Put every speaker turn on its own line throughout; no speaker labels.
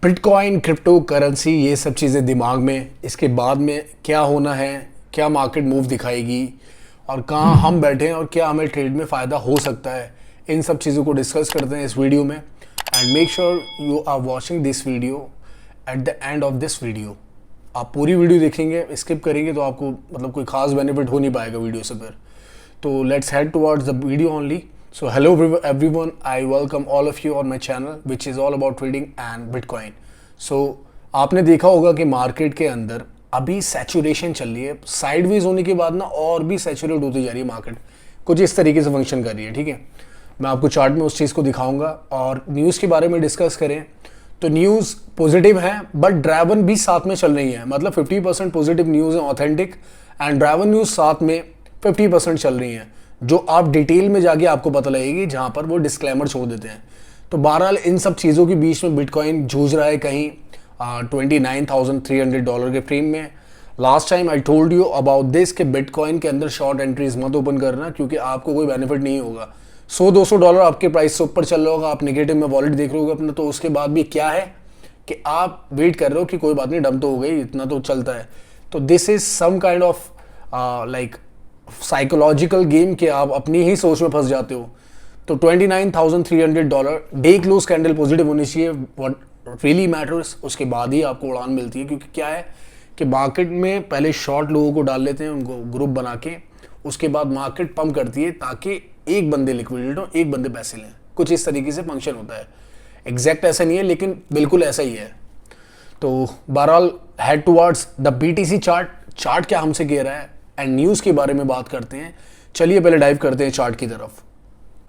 Bitcoin, crypto currency, ये सब चीज़ें दिमाग में, इसके बाद में क्या होना है, क्या मार्केट मूव दिखाएगी और कहाँ हम बैठे हैं और क्या हमें ट्रेड में फ़ायदा हो सकता है, इन सब चीज़ों को डिस्कस करते हैं इस वीडियो में। And make sure you are watching this video at the end of this video. आप पूरी वीडियो देखेंगे, स्किप करेंगे तो आपको मतलब कोई खास बेनिफिट हो नहीं पाएगा वीडियो से फिर। तो let's head towards the video only. So hello everyone, I welcome all of you on my channel which is all about trading and Bitcoin. So आपने देखा होगा कि मार्केट के अंदर अभी सैचुरेशन चल रही है, साइडवेज होने के बाद ना और भी सैचुरेट होती जा रही है मार्केट, कुछ इस तरीके से फंक्शन कर रही है। ठीक है, मैं आपको चार्ट में उस चीज़ को दिखाऊंगा और न्यूज़ के बारे में डिस्कस करें तो न्यूज़ पॉजिटिव है बट ड्राइवन भी साथ में चल रही है, मतलब 50% पॉजिटिव न्यूज़ है ऑथेंटिक एंड ड्राइवन न्यूज़ साथ में 50% चल रही हैं जो आप डिटेल में जाके आपको पता लगेगी, जहां पर वो डिस्क्लेमर छोड़ देते हैं। तो बहरहाल इन सब चीज़ों के बीच में बिटकॉइन जूझ रहा है कहीं $29,300 के फ्रेम में। Last time I told you about this कि बिटकॉइन के अंदर शॉर्ट एंट्रीज मत ओपन करना क्योंकि आपको कोई बेनिफिट नहीं होगा। $100-200 आपके प्राइस से ऊपर चल रहा होगा, आप नेगेटिव में वॉलेट देख रहे होगे अपना, तो उसके बाद भी क्या है कि आप वेट कर रहे हो कि कोई बात नहीं, डम तो हो गई, इतना तो चलता है। तो this is some kind of like psychological game के आप अपनी ही सोच में फंस जाते हो। तो $29,300 डे क्लोज कैंडल पॉजिटिव होनी चाहिए, व्हाट रियली मैटर्स, उसके बाद ही आपको उड़ान मिलती है। क्योंकि क्या है कि मार्केट में पहले शॉर्ट लोगों को डाल लेते हैं, उनको ग्रुप बना के, उसके बाद मार्केट पंप करती है ताकि एक बंदे लिक्विडेट हो, एक बंदे पैसे लें। कुछ इस तरीके से फंक्शन होता है, एग्जैक्ट ऐसा नहीं है लेकिन बिल्कुल ऐसा ही है। तो बहरहाल head towards the BTC chart क्या हमसे कह रहा है एंड न्यूज़ के बारे में बात करते हैं। चलिए पहले डाइव करते हैं चार्ट की तरफ।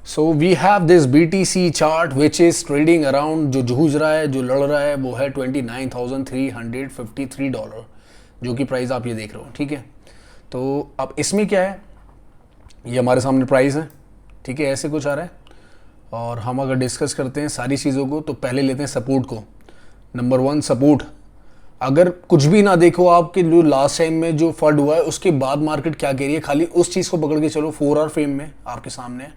So we have this BTC chart which is trading around, जो जूझ रहा है, जो लड़ रहा है, वो है $29,353, जो कि प्राइस आप ये देख रहे हो। ठीक है, तो अब इसमें क्या है, ये हमारे सामने प्राइस है। ठीक है, ऐसे कुछ आ रहा है और हम अगर डिस्कस करते हैं सारी चीज़ों को तो पहले लेते हैं सपोर्ट को। नंबर 1 सपोर्ट, अगर कुछ भी ना देखो आपके जो लास्ट टाइम में जो फंड हुआ है उसके बाद मार्केट क्या कह रही है, खाली उस चीज़ को पकड़ के चलो। 4 आवर फ्रेम में आपके सामने है,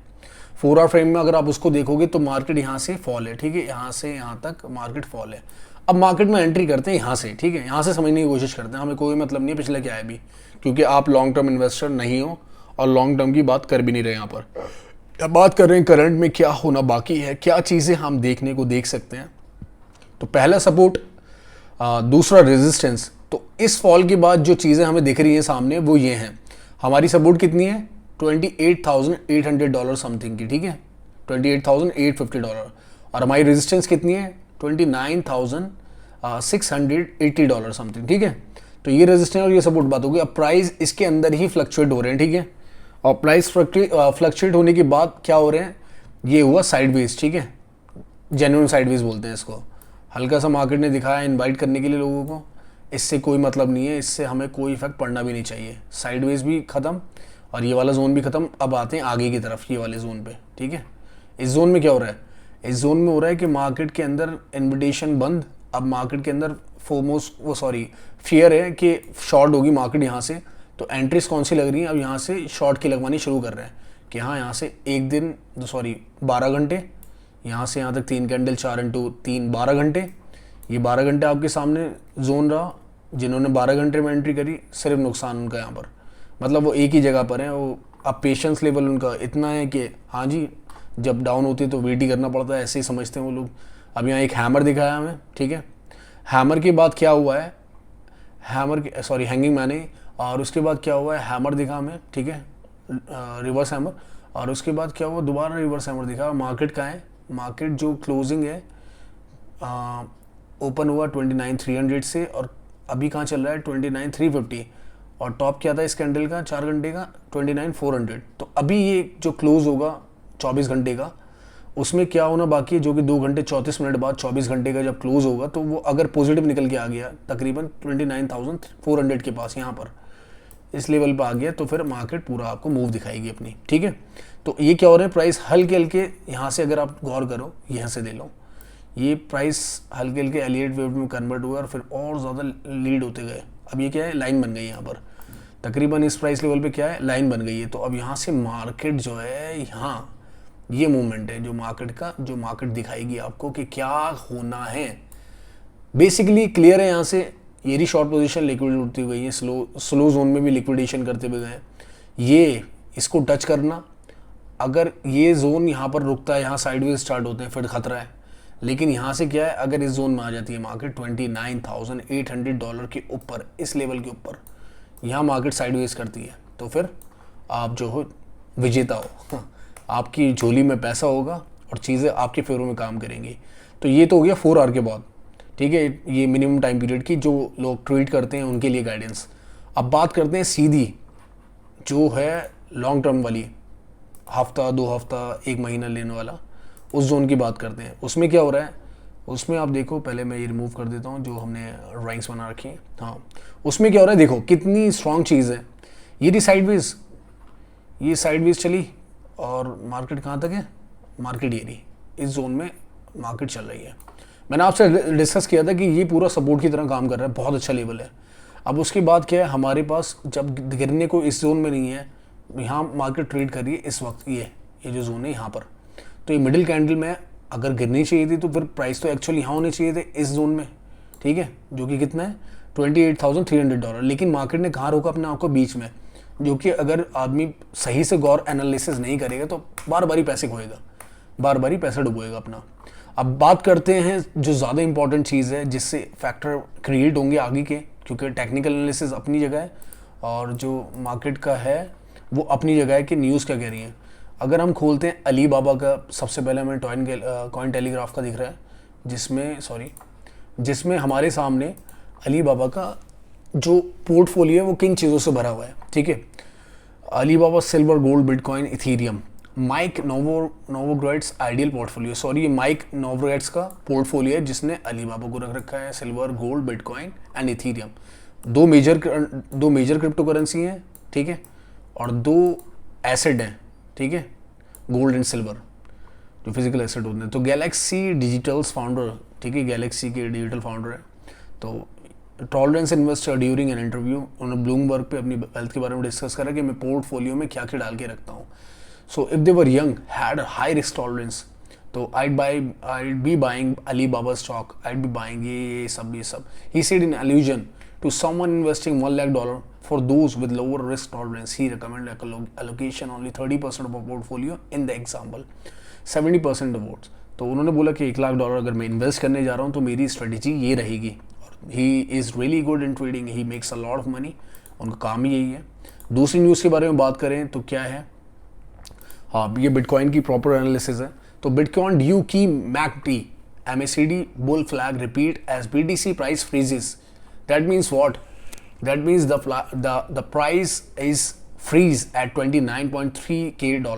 4 आवर फ्रेम में अगर आप उसको देखोगे तो मार्केट यहाँ से फॉल है। ठीक है, यहाँ से यहाँ तक मार्केट फॉल है। अब मार्केट में एंट्री करते हैं यहाँ से। ठीक है, यहाँ से समझने की कोशिश करते हैं, हमें कोई मतलब नहीं है पिछले क्या है भी, क्योंकि आप लॉन्ग टर्म इन्वेस्टर नहीं हो और लॉन्ग टर्म की बात कर भी नहीं रहे यहाँ पर। अब बात कर रहे हैं करंट में क्या होना बाकी है, क्या चीज़ें हम देखने को देख सकते हैं। तो पहला सपोर्ट, दूसरा रेजिस्टेंस। तो इस फॉल के बाद जो चीज़ें हमें दिख रही हैं सामने वो ये हैं। हमारी सपोर्ट कितनी है, $28,800 समथिंग की। ठीक है, $28,850। और हमारी रेजिस्टेंस कितनी है, $29,680 समथिंग। ठीक है, तो ये रेजिस्टेंस और ये सपोर्ट बात होगी। अब प्राइस इसके अंदर ही फ्लक्चुएट हो रहे हैं। ठीक है, और प्राइस फ्लक्चुएट होने के बाद क्या हो रहे हैं, ये हुआ साइडवेज। ठीक है, जेन्युइन साइडवेज बोलते हैं इसको। हल्का सा मार्केट ने दिखाया इनवाइट करने के लिए लोगों को, इससे कोई मतलब नहीं है, इससे हमें कोई इफेक्ट पड़ना भी नहीं चाहिए। साइडवेज भी ख़त्म और ये वाला जोन भी ख़त्म। अब आते हैं आगे की तरफ, ये वाले जोन पे। ठीक है, इस जोन में क्या हो रहा है, इस जोन में हो रहा है कि मार्केट के अंदर इन्विटेशन बंद। अब मार्केट के अंदर फियर है कि शॉर्ट होगी मार्केट यहाँ से, तो एंट्रीज कौन सी लग रही हैं, अब यहाँ से शॉर्ट की लगवानी शुरू कर रहे हैं कि हाँ यहाँ से 12 घंटे, यहाँ से यहाँ तक 3 कैंडल, 4 इंटू 3 12 घंटे। ये 12 घंटे आपके सामने जोन रहा। जिन्होंने 12 घंटे में एंट्री करी सिर्फ नुकसान उनका यहाँ पर, मतलब वो एक ही जगह पर है। वो अब पेशेंस लेवल उनका इतना है कि हाँ जी, जब डाउन होती है तो वेट ही करना पड़ता है, ऐसे ही समझते हैं वो लोग। अब यहाँ एक हैमर दिखाया हमें। ठीक है, हैमर के बाद क्या हुआ है, हैंगिंग मैंने, और उसके बाद क्या हुआ है, हैमर दिखा हमें। ठीक है, रिवर्स हैमर, और उसके बाद क्या हुआ, दोबारा रिवर्स हैमर दिखा। मार्केट का है, मार्केट जो क्लोजिंग है ओपन हुआ 29,300 से और अभी कहाँ चल रहा है 29,350, और टॉप क्या था इस कैंडल का 4 घंटे का 29,400। तो अभी ये जो क्लोज होगा 24 घंटे का, उसमें क्या होना बाकी है, जो कि 2 घंटे 34 मिनट बाद 24 घंटे का जब क्लोज होगा, तो वो अगर पॉजिटिव निकल के आ गया तकरीबन 29,400 के पास, यहाँ पर इस लेवल पर आ गया, तो फिर मार्केट पूरा आपको मूव दिखाएगी अपनी। ठीक है, तो ये क्या हो रहा है, प्राइस हल्के हल्के यहाँ से अगर आप गौर करो, यहाँ से दे लो, ये प्राइस हल्के हल्के एलियट वेव में कन्वर्ट हुआ और फिर और ज़्यादा लीड होते गए। अब ये क्या है, लाइन बन गई यहाँ पर, तकरीबन इस प्राइस लेवल पे क्या है, लाइन बन गई है। तो अब यहाँ से मार्केट जो है, यहाँ ये मूवमेंट है जो मार्केट का, जो मार्केट दिखाएगी आपको कि क्या होना है। बेसिकली क्लियर है यहाँ से, ये रही शॉर्ट पोजीशन लिक्विड उठती हुई है, स्लो जोन में भी लिक्विडेशन करते हुए गए। ये इसको टच करना, अगर ये जोन यहाँ पर रुकता है, यहाँ साइडवेज स्टार्ट होते हैं, फिर खतरा है। लेकिन यहाँ से क्या है, अगर इस जोन में आ जाती है मार्केट $29,800 के ऊपर, इस लेवल के ऊपर यहाँ मार्केट साइडवेज करती है, तो फिर आप जो हो विजेता हो आपकी झोली में पैसा होगा और चीज़ें आपके फेवर में काम करेंगी। तो ये तो हो गया 4 आवर के बाद, ठीक है, ये मिनिमम टाइम पीरियड की जो लोग ट्रेड करते हैं उनके लिए गाइडेंस। अब बात करते हैं सीधी जो है लॉन्ग टर्म वाली, हफ्ता 2 हफ्ता 1 महीना लेने वाला, उस जोन की बात करते हैं। उसमें क्या हो रहा है, उसमें आप देखो, पहले मैं ये रिमूव कर देता हूँ जो हमने ड्राइंग्स बना रखी है। हाँ, उसमें क्या हो रहा है, देखो कितनी स्ट्रॉन्ग चीज़ है। ये रही साइडवेज, ये साइडवेज चली और मार्केट कहाँ तक है, मार्केट ये रही, इस जोन में मार्केट चल रही है। मैंने आपसे डिस्कस किया था कि ये पूरा सपोर्ट की तरह काम कर रहा है, बहुत अच्छा लेवल है। अब उसके बाद क्या है, हमारे पास जब गिरने को इस जोन में नहीं है, यहाँ मार्केट ट्रेड कर रही है इस वक्त, ये जो जोन है यहाँ पर, तो ये मिडिल कैंडल में अगर गिरनी चाहिए थी तो फिर प्राइस तो एक्चुअली यहाँ होने चाहिए थे इस जोन में, ठीक है, जो कि कितना है $28,300। लेकिन मार्केट ने कहाँ रोका अपने आप को, बीच में, जो कि अगर आदमी सही से गौर एनालिसिस नहीं करेगा तो बार बार ही पैसे खोएगा, बार बार ही पैसा डुबोएगा अपना। अब बात करते हैं जो ज़्यादा इंपॉर्टेंट चीज़ है जिससे फैक्टर क्रिएट होंगे आगे के, क्योंकि टेक्निकल एनालिसिस अपनी जगह है और जो मार्केट का है वो अपनी जगह है कि न्यूज़ क्या कह रही है। अगर हम खोलते हैं अली बाबा का, सबसे पहले हमें कॉइन टेलीग्राफ का दिख रहा है, जिसमें हमारे सामने अली बाबा का जो पोर्टफोलियो है वो किन चीज़ों से भरा हुआ है, ठीक है। Alibaba silver, gold, bitcoin, ethereum, Mike Novogratz ideal portfolio, ये माइक नोवोग्रेड्स का पोर्टफोलियो है जिसने अली बाबा को रख रखा है, silver, gold, bitcoin and Ethereum. दो मेजर क्रिप्टो करेंसी हैं, ठीक है, और 2 एसेट हैं, ठीक है, गोल्ड एंड सिल्वर, जो फिजिकल एसेट होते हैं। तो गैलेक्सी डिजिटल्स फाउंडर, ठीक है, गैलेक्सी के डिजिटल फाउंडर है। तो tolerance investor during an interview, उन्होंने ब्लूमबर्ग पे अपनी वेल्थ के बारे में डिस्कस करा कि मैं पोर्टफोलियो में क्या क्या डाल के रखता हूँ। So if they were young, had high risk tolerance, तो I'd be buying Alibaba stock, I'd be buying ये सब। He said in allusion to someone investing $1 lakh for those with lower risk tolerance, he recommended allocation only 30% of a portfolio in the example, 70% of votes। तो उन्होंने बोला कि $1 लाख अगर मैं invest करने जा रहा हूँ तो मेरी स्ट्रेटेजी ये रहेगी। He is really good in trading, he makes a lot of money, उनका काम ही यही है। दूसरी न्यूज़ के बारे में बात करें तो क्या है, हाँ, ये बिटकॉइन की प्रॉपर एनालिसिस है। तो बिटकॉइन ड्यू की मैकटी MACD bull flag repeat as BTC price freezes. That means what, that means the price is freeze at $29.3K,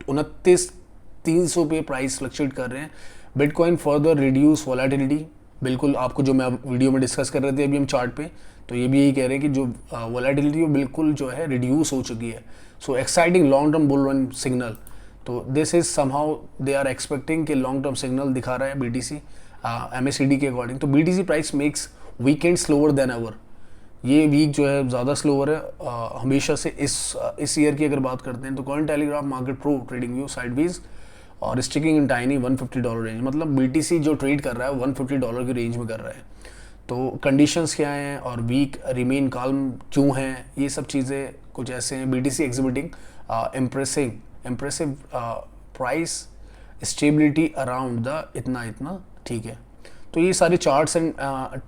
29,300 पे प्राइस फ्लक्चुएट कर रहे हैं। बिटकॉइन फर्दर रिड्यूस वॉलेटिलिटी, बिल्कुल आपको जो मैं वीडियो में डिस्कस कर रहे थे अभी हम चार्ट पे, तो ये भी यही कह रहे हैं कि जो वॉलेटिलिटी वो बिल्कुल जो है रिड्यूस हो चुकी है। So exciting long term bull run signal, तो this is somehow they are expecting कि लॉन्ग टर्म सिग्नल दिखा रहा है BTC MACD के अकॉर्डिंग। तो BTC price makes weekend slower than ever, ये वीक जो है ज़्यादा स्लोअर है हमेशा से। इस ईयर की अगर बात करते हैं तो coin telegraph market pro trading view sideways और स्टिकिंग इन टाइनी $150 रेंज, मतलब BTC जो ट्रेड कर रहा है $150 की रेंज में कर रहा है। तो कंडीशंस क्या हैं और वीक रिमेन काल्म क्यों हैं, ये सब चीज़ें कुछ ऐसे हैं। BTC exhibiting impressive price stability around the इतना, ठीक है। तो ये सारे चार्ट्स एंड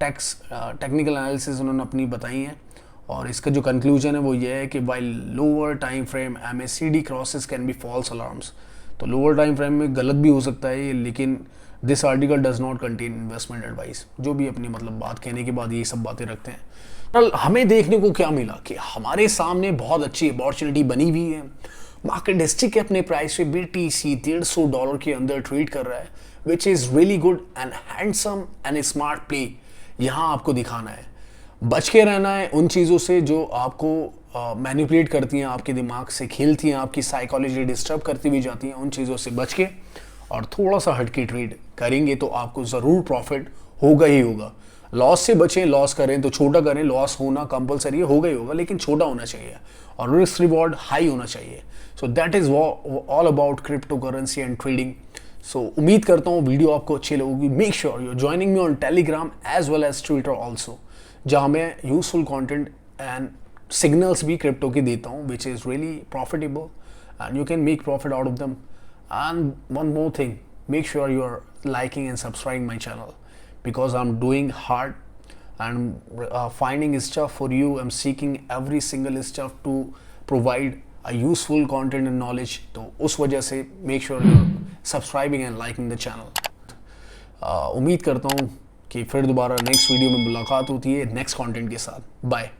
टेक्निकल एनालिसिस उन्होंने अपनी बताई हैं और इसका जो कंक्लूजन है वो ये है कि while lower time frame MACD crosses can be false alarms. तो लोअर टाइम फ्रेम में गलत भी हो सकता है ये, लेकिन this article does not contain investment advice. जो भी अपनी मतलब बात कहने के बाद ये सब बातें रखते हैं। कल हमें देखने को क्या मिला कि हमारे सामने बहुत अच्छी अपॉर्चुनिटी बनी हुई है। मार्केट डिस्ट्रिक्ट अपने प्राइस पे BTC $150 के अंदर ट्रेड कर रहा है, विच is really good and handsome and smart play. यहाँ आपको दिखाना है, बच के रहना है उन चीज़ों से जो आपको मैनिपुलेट करती हैं, आपके दिमाग से खेलती हैं, आपकी साइकोलॉजी डिस्टर्ब करती हुई जाती हैं। उन चीज़ों से बच के और थोड़ा सा हटके ट्रेड करेंगे तो आपको ज़रूर प्रॉफिट होगा ही होगा। लॉस से बचें, लॉस करें तो छोटा करें, लॉस होना कंपलसरी होगा ही होगा, लेकिन छोटा होना चाहिए और रिस्क रिवॉर्ड हाई होना चाहिए। So that is all about crypto currency and trading. So उम्मीद करता हूँ वीडियो आपको अच्छी लगेगी। Make sure you joining me on Telegram as well as Twitter also, जहाँ मैं यूजफुल कंटेंट एंड सिग्नल्स भी क्रिप्टो की देता हूँ which is really profitable and you can make profit out of them. And one more thing, make sure you are liking and subscribing my channel because I'm doing hard and finding stuff for you. I'm seeking every single stuff to provide a useful content and knowledge. तो उस वजह से make sure you're subscribing and liking the channel. उम्मीद करता हूँ कि फिर दोबारा नेक्स्ट वीडियो में मुलाकात होती है नेक्स्ट कंटेंट के साथ। बाय।